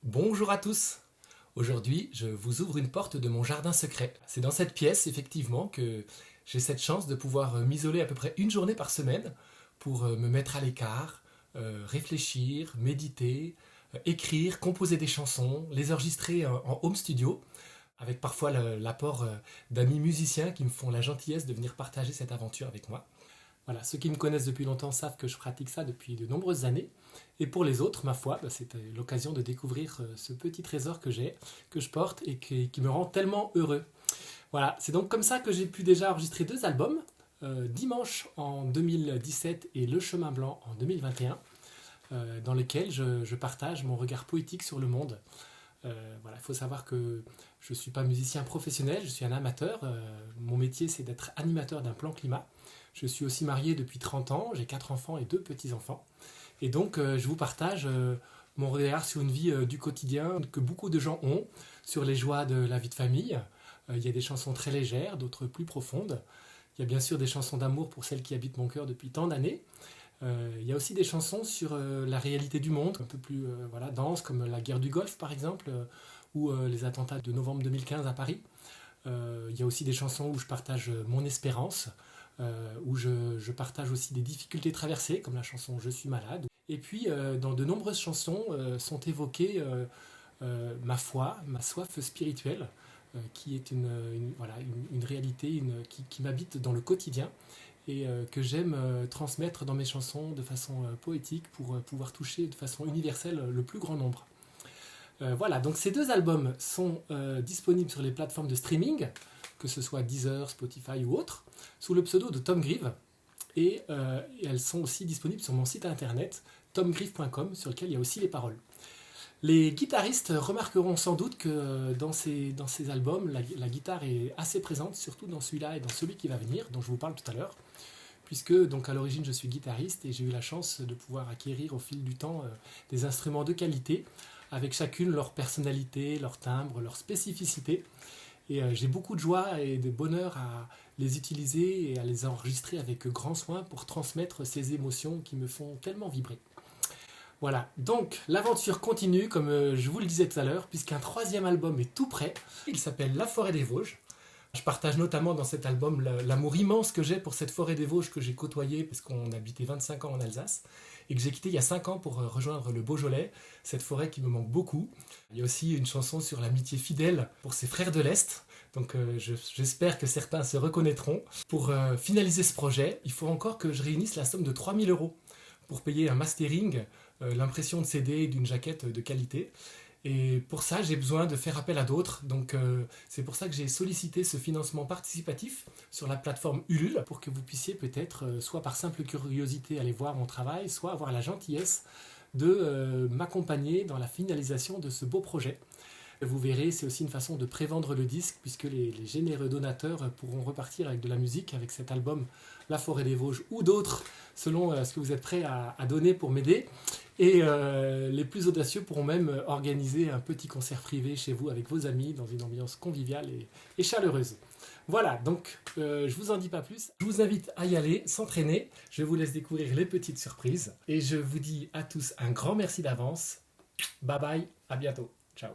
Bonjour à tous. Aujourd'hui, je vous ouvre une porte de mon jardin secret. C'est dans cette pièce, effectivement, que j'ai cette chance de pouvoir m'isoler à peu près une journée par semaine pour me mettre à l'écart, réfléchir, méditer, écrire, composer des chansons, les enregistrer en home studio, avec parfois l'apport d'amis musiciens qui me font la gentillesse de venir partager cette aventure avec moi. Voilà, ceux qui me connaissent depuis longtemps savent que je pratique ça depuis de nombreuses années. Et pour les autres, ma foi, c'était l'occasion de découvrir ce petit trésor que j'ai, que je porte et qui me rend tellement heureux. Voilà, c'est donc comme ça que j'ai pu déjà enregistrer 2 albums, Dimanche en 2017 et Le Chemin Blanc en 2021, dans lesquels je partage mon regard poétique sur le monde. Voilà, il faut savoir que je ne suis pas musicien professionnel, je suis un amateur. Mon métier, c'est d'être animateur d'un plan climat. Je suis aussi marié depuis 30 ans, j'ai 4 enfants et 2 petits-enfants. Et donc, je vous partage mon regard sur une vie du quotidien que beaucoup de gens ont, sur les joies de la vie de famille. Il y a des chansons très légères, d'autres plus profondes. Il y a bien sûr des chansons d'amour pour celles qui habitent mon cœur depuis tant d'années. Il y a aussi des chansons sur la réalité du monde, un peu plus denses, comme la guerre du Golfe par exemple, ou les attentats de novembre 2015 à Paris. Il y a aussi des chansons où je partage mon espérance, où je partage aussi des difficultés traversées, comme la chanson Je suis malade. Et puis, dans de nombreuses chansons sont évoquées ma foi, ma soif spirituelle, qui est une réalité qui m'habite dans le quotidien et que j'aime transmettre dans mes chansons de façon poétique pour pouvoir toucher de façon universelle le plus grand nombre. Voilà, donc ces 2 albums sont disponibles sur les plateformes de streaming, que ce soit Deezer, Spotify ou autres, sous le pseudo de Tom Grieve. Et elles sont aussi disponibles sur mon site internet, tomgrieve.com, sur lequel il y a aussi les paroles. Les guitaristes remarqueront sans doute que dans ces albums, la guitare est assez présente, surtout dans celui-là et dans celui qui va venir, dont je vous parle tout à l'heure, puisque donc à l'origine je suis guitariste et j'ai eu la chance de pouvoir acquérir au fil du temps des instruments de qualité, avec chacune leur personnalité, leur timbre, leur spécificité. Et j'ai beaucoup de joie et de bonheur à les utiliser et à les enregistrer avec grand soin pour transmettre ces émotions qui me font tellement vibrer. Voilà, donc l'aventure continue, comme je vous le disais tout à l'heure, puisqu'un 3e album est tout prêt. Il s'appelle La Forêt des Vosges. Je partage notamment dans cet album l'amour immense que j'ai pour cette forêt des Vosges que j'ai côtoyée parce qu'on habitait 25 ans en Alsace et que j'ai quitté il y a 5 ans pour rejoindre le Beaujolais, cette forêt qui me manque beaucoup. Il y a aussi une chanson sur l'amitié fidèle pour ses frères de l'Est, donc j'espère que certains se reconnaîtront. Pour finaliser ce projet, il faut encore que je réunisse la somme de 3 000 € pour payer un mastering, l'impression de CD d'une jaquette de qualité. Et pour ça, j'ai besoin de faire appel à d'autres. Donc c'est pour ça que j'ai sollicité ce financement participatif sur la plateforme Ulule pour que vous puissiez peut-être, soit par simple curiosité, aller voir mon travail, soit avoir la gentillesse de m'accompagner dans la finalisation de ce beau projet. Vous verrez, c'est aussi une façon de prévendre le disque puisque les généreux donateurs pourront repartir avec de la musique, avec cet album La Forêt des Vosges ou d'autres selon ce que vous êtes prêts à donner pour m'aider. Et les plus audacieux pourront même organiser un petit concert privé chez vous avec vos amis dans une ambiance conviviale et chaleureuse. Voilà, donc je vous en dis pas plus. Je vous invite à y aller, s'entraîner. Je vous laisse découvrir les petites surprises. Et je vous dis à tous un grand merci d'avance. Bye bye, à bientôt. Ciao.